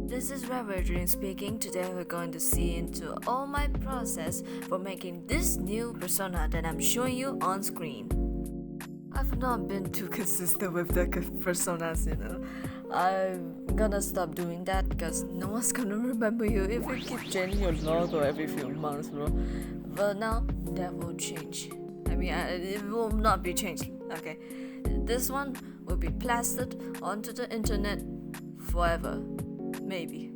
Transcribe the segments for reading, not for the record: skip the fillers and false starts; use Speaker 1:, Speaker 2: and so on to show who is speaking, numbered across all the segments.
Speaker 1: This is Reverend speaking. Today we're going to see into all my process for making this new persona that I'm showing you on screen. I've not been too consistent with the personas, I'm gonna stop doing that because no one's gonna remember you if you keep changing your logo every few months, bro. But now that will change. It will not be changed. Okay, this one will be plastered onto the internet forever. Maybe.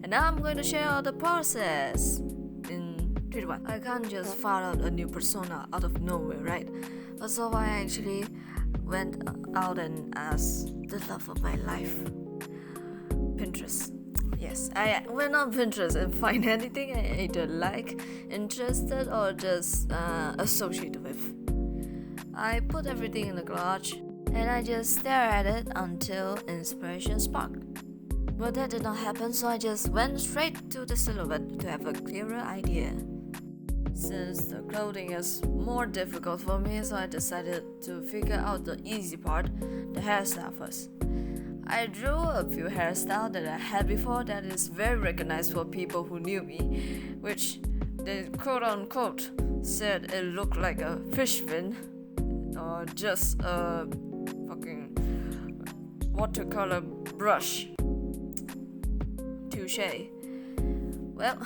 Speaker 1: And now I'm going to share all the process in 3, 2, 1. I can't just fire out a new persona out of nowhere, right? That's why I actually went out and asked the love of my life, Pinterest. Yes, I went on Pinterest and find anything I either like, interested, or just associated with. I put everything in the garage and I just stare at it until inspiration sparked. But that did not happen, so I just went straight to the silhouette to have a clearer idea. Since the clothing is more difficult for me, so I decided to figure out the easy part, the hairstyle first. I drew a few hairstyles that I had before that is very recognized for people who knew me, which they quote-unquote said it looked like a fish fin or just a fucking watercolor brush. Touche. Well,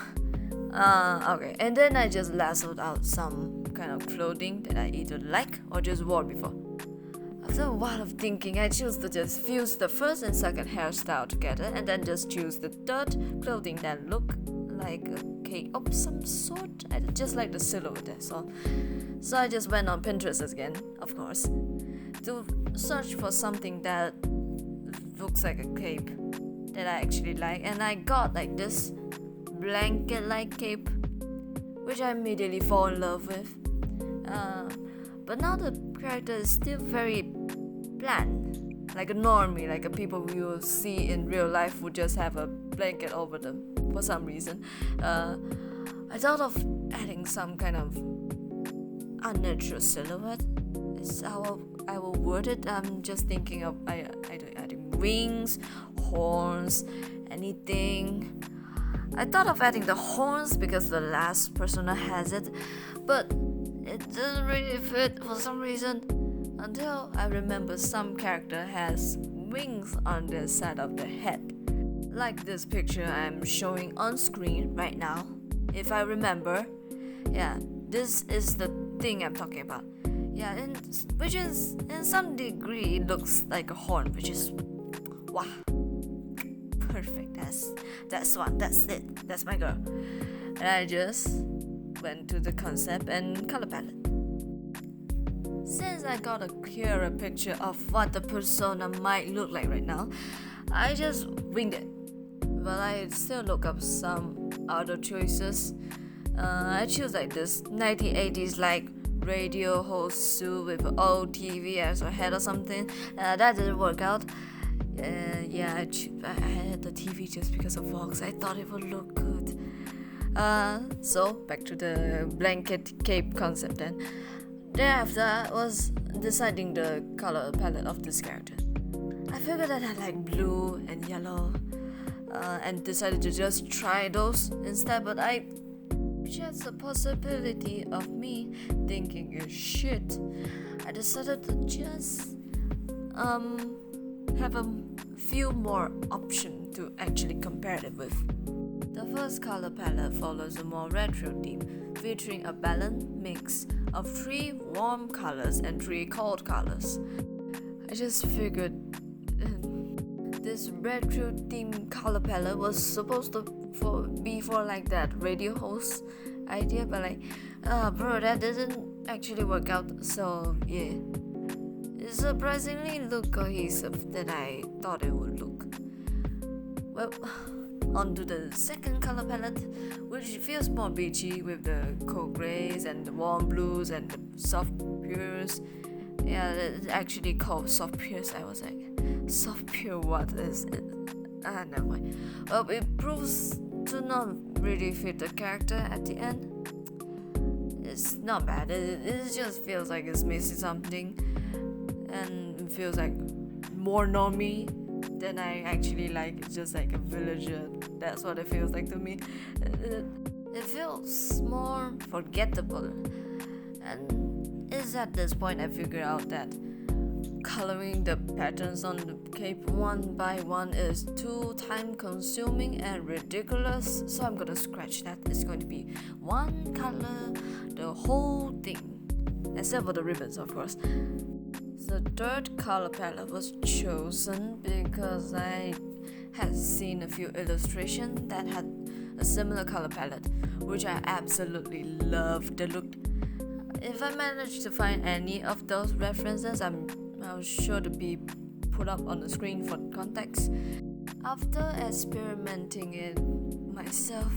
Speaker 1: okay. And then I just lassoed out some kind of clothing that I either like or just wore before. After a while of thinking, I chose to just fuse the first and second hairstyle together and then just choose the third clothing that looked like a cape of some sort. I just like the silhouette, that's all. So I just went on Pinterest again, of course, to search for something that looks like a cape that I actually like, and I got like this blanket-like cape, which I immediately fall in love with. But now the character is still very bland, like a normie, like a people you will see in real life who just have a blanket over them for some reason. I thought of adding some kind of unnatural silhouette. Is how I will word it. I'm just thinking of either adding wings, horns, anything. I thought of adding the horns because the last persona has it, but it doesn't really fit for some reason until I remember some character has wings on the side of the head, like this picture I'm showing on screen right now. If I remember, yeah, this is the thing I'm talking about. Yeah, which is in some degree looks like a horn, which is wow, perfect. That's one. That's it. That's my girl. And I just went to the concept and color palette. Since I got a clearer picture of what the persona might look like right now, I just winged it. But I still look up some other choices. I choose like this 1980s like radio host suit with an old TV as a head or something. That didn't work out. I had the TV just because of Vox. I thought it would look good. So back to the blanket cape concept then. Thereafter was deciding the color palette of this character. I figured that I like blue and yellow, and decided to just try those instead, but I just the possibility of me thinking is shit. I decided to just have a few more options to actually compare it with. The first color palette follows a more retro theme, featuring a balanced mix of 3 warm colors and 3 cold colors. I just figured this retro theme color palette was supposed to be for like that radio host idea, but bro, that didn't actually work out. So yeah, it surprisingly looked cohesive than I thought it would look. Well, onto the second color palette, which feels more beachy with the cold grays and the warm blues and the soft pures. Yeah, it's actually called soft pures. I was like, soft pure, what is it? Never mind. Well, it proves to not really fit the character at the end. it's not bad. It just feels like it's missing something, and it feels like more normie than I actually like. It's just like a villager. That's what it feels like to me. It feels more forgettable, and it's at this point I figure out that coloring the patterns on the cape one by one is too time consuming and ridiculous, so I'm gonna scratch that. It's going to be one color, the whole thing, except for the ribbons, of course. The third color palette was chosen because I had seen a few illustrations that had a similar color palette, which I absolutely loved the look. If I manage to find any of those references, I'll sure to be put up on the screen for context. After experimenting it myself,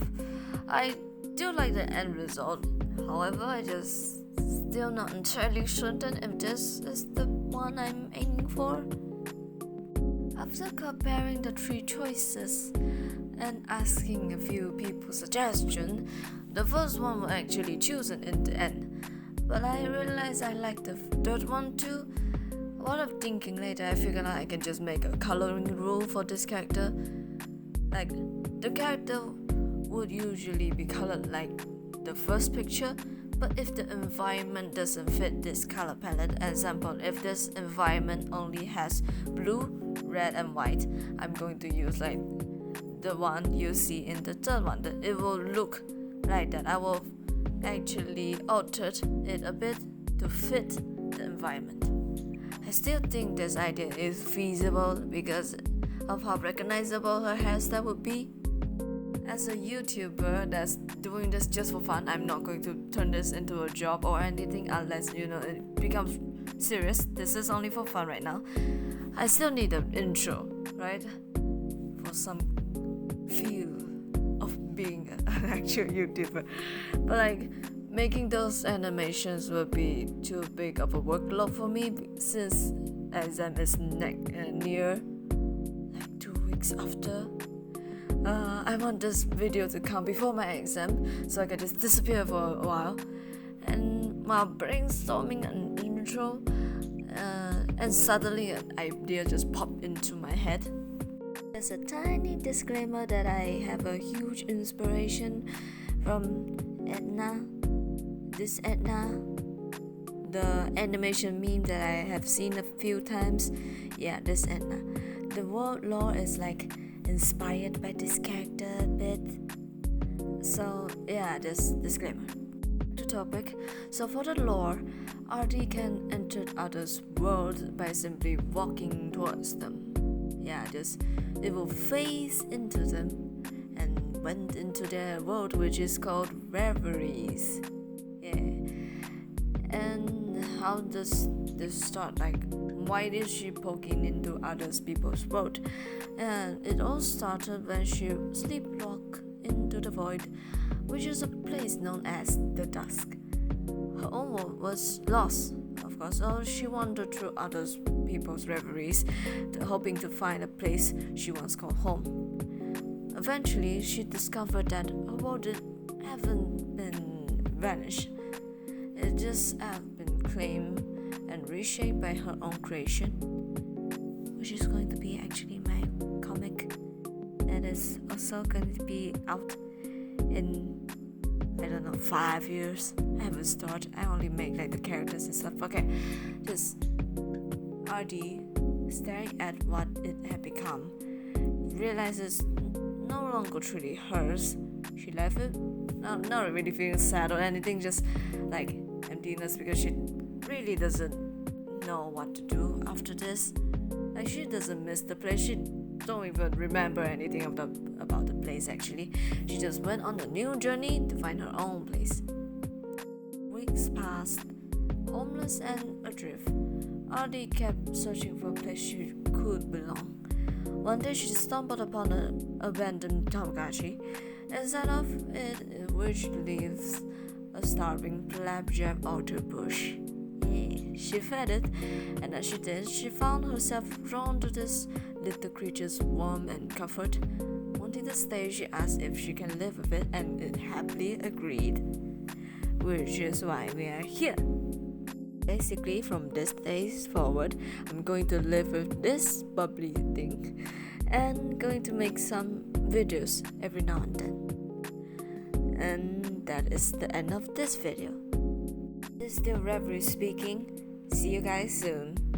Speaker 1: I do like the end result. However, I just still not entirely certain if this is the one I'm aiming for. After comparing the three choices and asking a few people's suggestions, the first one was actually chosen in the end. But I realized I like the third one too. While I'm thinking later, I figured out I can just make a coloring rule for this character. Like, the character would usually be colored like the first picture, but if the environment doesn't fit this color palette, example, if this environment only has blue, red and white, I'm going to use like the one you see in the third one. It will look like that. I will actually alter it a bit to fit the environment. I still think this idea is feasible because of how recognizable her hairstyle would be. As a YouTuber that's doing this just for fun, I'm not going to turn this into a job or anything unless it becomes serious. This is only for fun right now. I still need an intro, right? For some feel of being an actual YouTuber. But like, making those animations would be too big of a workload for me since exam is near, like 2 weeks after. I want this video to come before my exam so I can just disappear for a while. And while brainstorming an intro, and suddenly an idea just popped into my head. There's a tiny disclaimer that I have a huge inspiration from Edna. This Edna, the animation meme that I have seen a few times. Yeah, this Edna. The world lore is like inspired by this character a bit. So yeah, this disclaimer. To topic. So for the lore, RD can enter others' worlds by simply walking towards them. Yeah, it will phase into them and went into their world, which is called reveries. And how does this start? Like, why is she poking into others people's world? And it all started when she sleepwalked into the void, which is a place known as the dusk. Her own world was lost, of course, so she wandered through others people's reveries, hoping to find a place she once called home. Eventually, she discovered that her world haven't been vanished. It just have been claimed and reshaped by her own creation, which is going to be actually my comic that is also going to be out in 5 years. I haven't started. I only make like the characters and stuff. Okay, just RD staring at what it had become, realizes no longer truly hers. She left it, not really feeling sad or anything, just like emptiness because she really doesn't know what to do after this. Like, she doesn't miss the place. She don't even remember anything about the place actually. She just went on a new journey to find her own place. Weeks passed, homeless and adrift. RD kept searching for a place she could belong. One day she stumbled upon an abandoned Tamagotchi. Inside of it, which lives a starving flapjack outer bush. She fed it, and as she did, she found herself drawn to this little creature's warmth and comfort. Wanting to stay, she asked if she can live with it, and it happily agreed. which is why we are here. Basically, from this day forward, I'm going to live with this bubbly thing and going to make some videos every now and then. And that is the end of this video. This is still Reverie speaking. See you guys soon.